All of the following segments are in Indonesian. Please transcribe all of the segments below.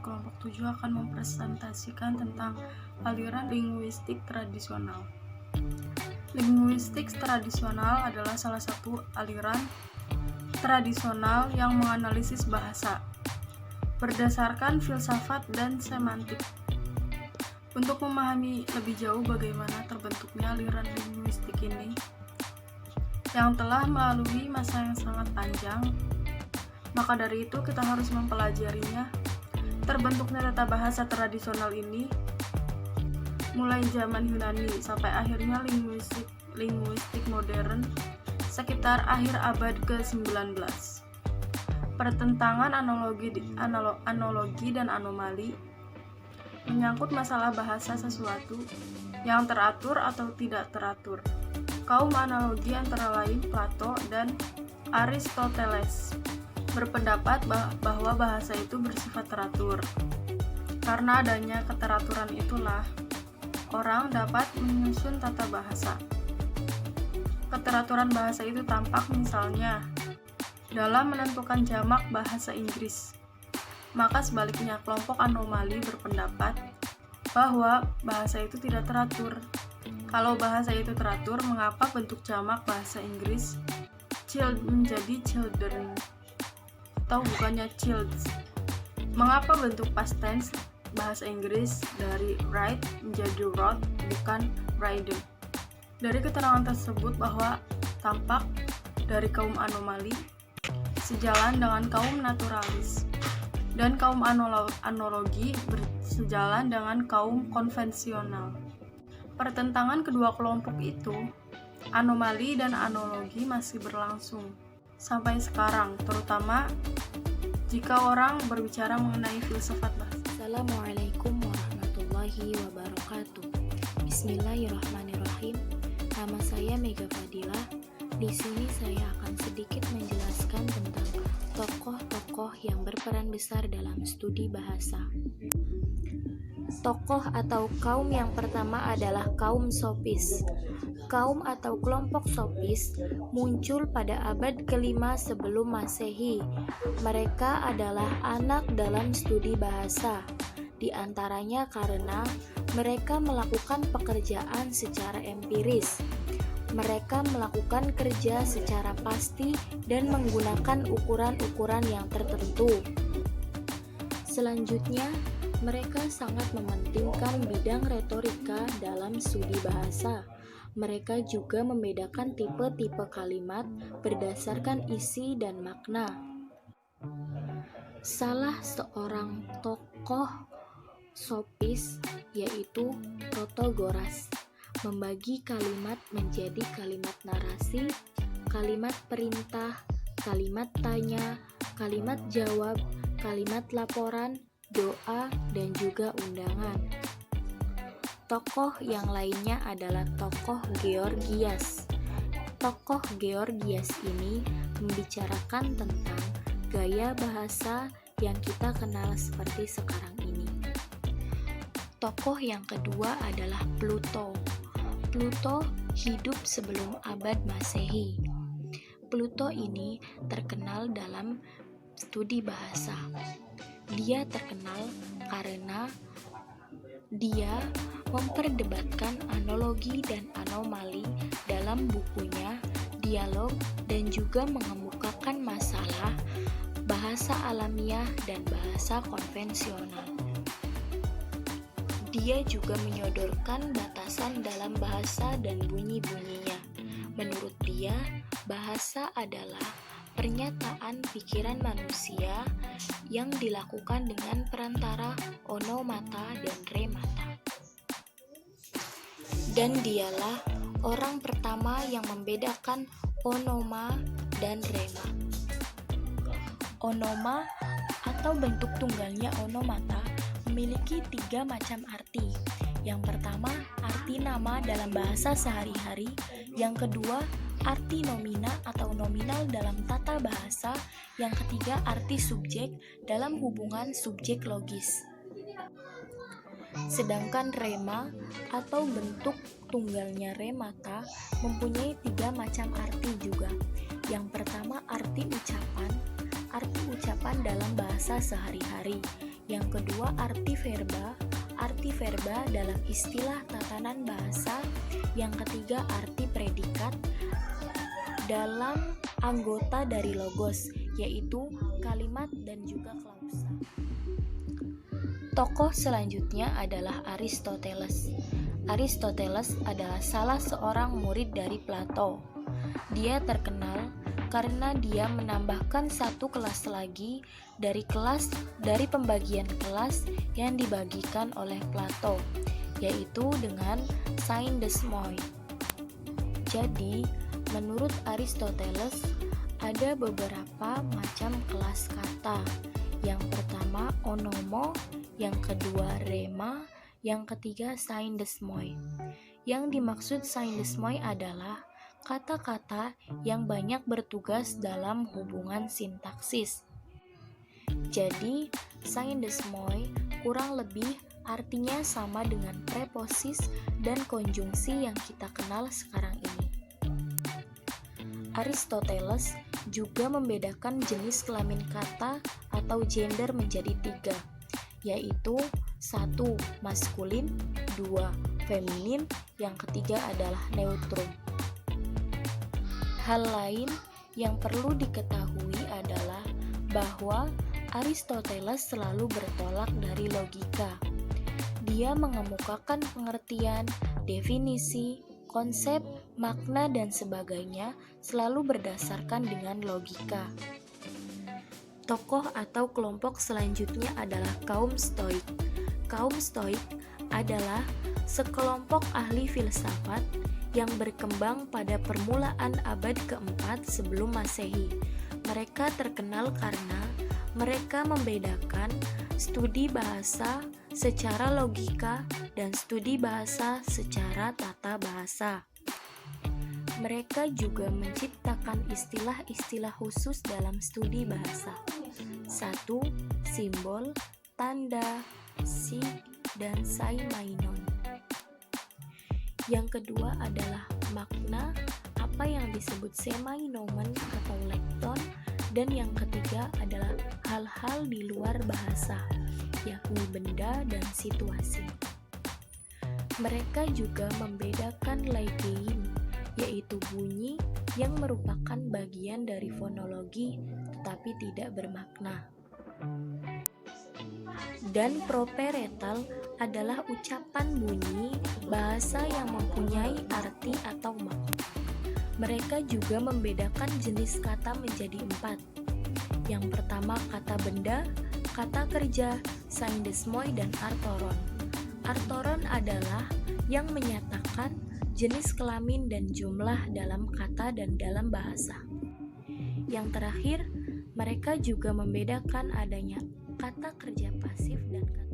dari kelompok 7 akan mempresentasikan tentang aliran linguistik tradisional. Linguistik tradisional adalah salah satu aliran tradisional yang menganalisis bahasa berdasarkan filsafat dan semantik. Untuk memahami lebih jauh bagaimana terbentuknya aliran linguistik ini, yang telah melalui masa yang sangat panjang, maka dari itu kita harus mempelajarinya. Terbentuknya tata bahasa tradisional ini mulai zaman Yunani sampai akhirnya linguistik modern sekitar akhir abad ke-19. Pertentangan analogi dan anomali menyangkut masalah bahasa sesuatu yang teratur atau tidak teratur. Kaum analogi antara lain Plato dan Aristoteles berpendapat bahwa bahasa itu bersifat teratur. Karena adanya keteraturan itulah orang dapat menyusun tata bahasa. Keteraturan bahasa itu tampak misalnya dalam menentukan jamak bahasa Inggris. Maka sebaliknya, kelompok anomali berpendapat bahwa bahasa itu tidak teratur. Kalau bahasa itu teratur, mengapa bentuk jamak bahasa Inggris child menjadi children atau bukannya childs? Mengapa bentuk past tense bahasa Inggris dari write menjadi wrote bukan ridden? Dari keterangan tersebut bahwa tampak dari kaum anomali sejalan dengan kaum naturalis dan kaum analogi bersejalan dengan kaum konvensional. Pertentangan kedua kelompok itu, anomali dan analogi, masih berlangsung sampai sekarang, terutama jika orang berbicara mengenai filsafat bahasa. Assalamualaikum warahmatullahi wabarakatuh. Bismillahirrahmanirrahim. Nama saya Mega Fadilah. Di sini saya akan sedikit menjelaskan tentang tokoh-tokoh yang berperan besar dalam studi bahasa. Tokoh atau kaum yang pertama adalah kaum Sofis. Kaum atau kelompok Sofis muncul pada abad ke-5 sebelum Masehi. Mereka adalah anak dalam studi bahasa, di antaranya karena mereka melakukan pekerjaan secara empiris. Mereka melakukan kerja secara pasti dan menggunakan ukuran-ukuran yang tertentu. Selanjutnya, mereka sangat mementingkan bidang retorika dalam studi bahasa. Mereka juga membedakan tipe-tipe kalimat berdasarkan isi dan makna. Salah seorang tokoh Sofis yaitu Protagoras membagi kalimat menjadi kalimat narasi, kalimat perintah, kalimat tanya, kalimat jawab, kalimat laporan, doa, dan juga undangan. Tokoh yang lainnya adalah tokoh Georgias. Tokoh Georgias ini membicarakan tentang gaya bahasa yang kita kenal seperti sekarang ini. Tokoh yang kedua adalah Pluto. Pluto hidup sebelum abad Masehi. Pluto ini terkenal dalam studi bahasa. Dia terkenal karena dia memperdebatkan analogi dan anomali dalam bukunya Dialog dan juga mengemukakan masalah bahasa alamiah dan bahasa konvensional. Dia juga menyodorkan batasan dalam bahasa dan bunyi-bunyinya. Menurut dia, bahasa adalah pernyataan pikiran manusia yang dilakukan dengan perantara onomata dan remata. Dan dialah orang pertama yang membedakan onoma dan rema. Onoma atau bentuk tunggalnya onomata memiliki 3 macam arti. Yang pertama, arti nama dalam bahasa sehari-hari. Yang kedua, arti nomina atau nominal dalam tata bahasa. Yang ketiga, arti subjek dalam hubungan subjek logis. Sedangkan rema atau bentuk tunggalnya remata mempunyai 3 macam arti juga. Yang pertama, arti ucapan dalam bahasa sehari-hari. Yang kedua, arti verba. Arti verba dalam istilah tatanan bahasa. Yang ketiga, arti predikat dalam anggota dari logos, yaitu kalimat dan juga klausa. Tokoh selanjutnya adalah Aristoteles. Aristoteles adalah salah seorang murid dari Plato. Dia terkenal karena dia menambahkan satu kelas lagi dari pembagian kelas yang dibagikan oleh Plato, yaitu dengan syndesmoi. Jadi, menurut Aristoteles ada beberapa macam kelas kata. Yang pertama onomo, yang kedua rema, yang ketiga syndesmoi. Yang dimaksud syndesmoi adalah kata-kata yang banyak bertugas dalam hubungan sintaksis. Jadi, syndesmoi kurang lebih artinya sama dengan preposis dan konjungsi yang kita kenal sekarang ini. Aristoteles juga membedakan jenis kelamin kata atau gender menjadi 3, yaitu 1. Maskulin, 2. Feminin, yang ketiga adalah neutrum. Hal lain yang perlu diketahui adalah bahwa Aristoteles selalu bertolak dari logika. Dia mengemukakan pengertian, definisi, konsep, makna, dan sebagainya selalu berdasarkan dengan logika. Tokoh atau kelompok selanjutnya adalah kaum Stoik. Kaum Stoik adalah sekelompok ahli filsafat yang berkembang pada permulaan abad keempat sebelum Masehi. Mereka terkenal karena mereka membedakan studi bahasa secara logika dan studi bahasa secara tata bahasa. Mereka juga menciptakan istilah-istilah khusus dalam studi bahasa. 1. Simbol, tanda, sig, dan saimainon. Yang kedua adalah makna, apa yang disebut semainomen atau lekton, dan yang ketiga adalah hal-hal di luar bahasa, yakni benda dan situasi. Mereka juga membedakan legein, yaitu bunyi yang merupakan bagian dari fonologi tetapi tidak bermakna. Dan properetal adalah ucapan bunyi bahasa yang mempunyai arti atau makna. Mereka juga membedakan jenis kata menjadi 4. Yang pertama kata benda, kata kerja, syndesmoi, dan artoron. Artoron adalah yang menyatakan jenis kelamin dan jumlah dalam kata dan dalam bahasa. Yang terakhir, mereka juga membedakan adanya kata kerja pasif dan kata.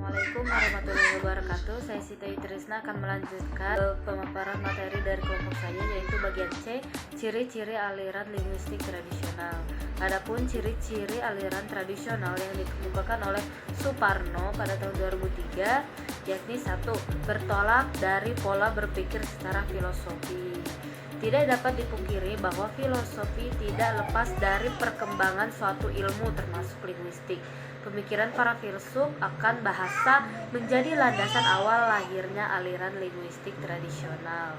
Assalamualaikum warahmatullahi wabarakatuh. Saya Siti Trisna akan melanjutkan pemaparan materi dari kelompok saya, yaitu bagian C, ciri-ciri aliran linguistik tradisional. Adapun ciri-ciri aliran tradisional yang dikemukakan oleh Suparno pada tahun 2003, yakni 1. Bertolak dari pola berpikir secara filosofi. Tidak dapat dipungkiri bahwa filosofi tidak lepas dari perkembangan suatu ilmu termasuk linguistik. Pemikiran para filsuf akan bahasa menjadi landasan awal lahirnya aliran linguistik tradisional.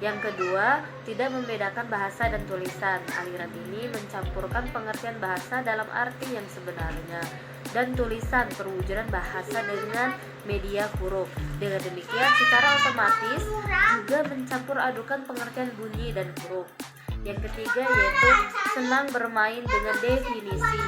Yang kedua, tidak membedakan bahasa dan tulisan. Aliran ini mencampurkan pengertian bahasa dalam arti yang sebenarnya dan tulisan perwujudan bahasa dengan media huruf. Dengan demikian, secara otomatis juga mencampur adukan pengertian bunyi dan huruf. Yang ketiga yaitu senang bermain dengan definisi.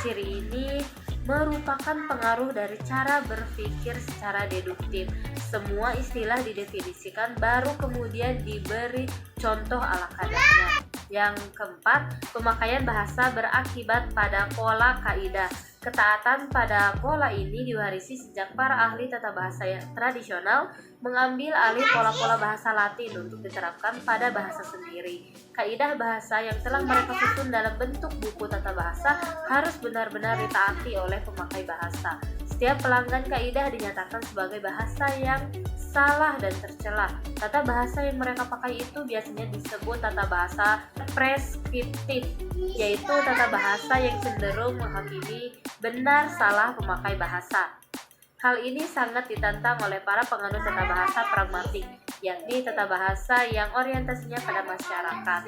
Ciri ini merupakan pengaruh dari cara berpikir secara deduktif. Semua istilah didefinisikan baru kemudian diberi contoh ala kadarnya. Yang keempat, pemakaian bahasa berakibat pada pola kaidah. Ketaatan pada pola ini diwarisi sejak para ahli tata bahasa yang tradisional mengambil alih pola-pola bahasa Latin untuk diterapkan pada bahasa sendiri. Kaidah bahasa yang telah mereka susun dalam bentuk buku tata bahasa harus benar-benar ditaati oleh pemakai bahasa. Setiap pelanggan kaidah dinyatakan sebagai bahasa yang salah dan tercela. Tata bahasa yang mereka pakai itu biasanya disebut tata bahasa preskriptif, yaitu tata bahasa yang cenderung menghakimi benar salah pemakai bahasa. Hal ini sangat ditantang oleh para penganut tata bahasa pragmatik, yakni tata bahasa yang orientasinya pada masyarakat.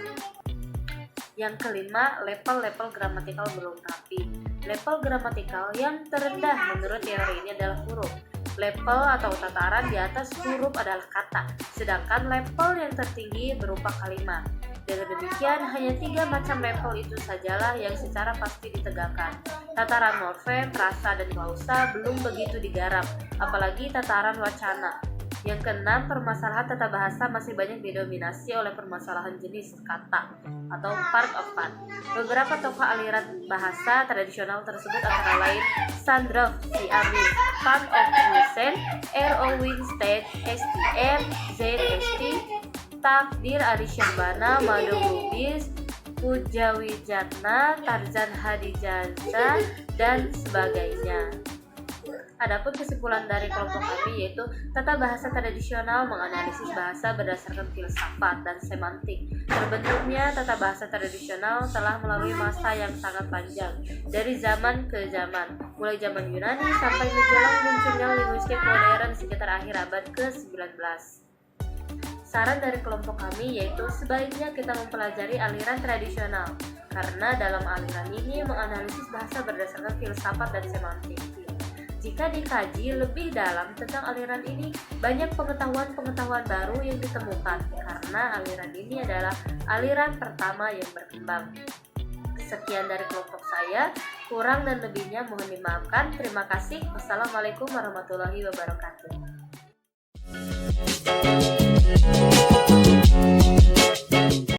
Yang kelima, level-level gramatikal belum rapi. Level gramatikal yang terendah menurut teori ini adalah huruf. Level atau tataran di atas huruf adalah kata, sedangkan level yang tertinggi berupa kalimat. Dengan demikian, hanya 3 macam level itu sajalah yang secara pasti ditegakkan. Tataran morfem, frasa, dan klausa belum begitu digarap, apalagi tataran wacana. Yang keenam, permasalahan tata bahasa masih banyak didominasi oleh permasalahan jenis kata atau part of part. Beberapa tokoh aliran bahasa tradisional tersebut antara lain Sandroff, C. Amin, Part of Wilson, R.O. Winstead, S.T.M., Z.S.T., Takdir Arishyambana, Mado Lubis, Pujawijatna, Tarzan Hadijansa, dan sebagainya. Adapun kesimpulan dari kelompok kami yaitu tata bahasa tradisional menganalisis bahasa berdasarkan filsafat dan semantik. Terbentuknya tata bahasa tradisional telah melalui masa yang sangat panjang, dari zaman ke zaman, mulai zaman Yunani sampai menjelang munculnya linguistik modern sekitar akhir abad ke-19. Saran dari kelompok kami yaitu sebaiknya kita mempelajari aliran tradisional, karena dalam aliran ini menganalisis bahasa berdasarkan filsafat dan semantik. Jika dikaji lebih dalam tentang aliran ini, banyak pengetahuan-pengetahuan baru yang ditemukan, karena aliran ini adalah aliran pertama yang berkembang. Sekian dari kelompok saya, kurang dan lebihnya mohon dimaafkan. Terima kasih. Wassalamualaikum warahmatullahi wabarakatuh.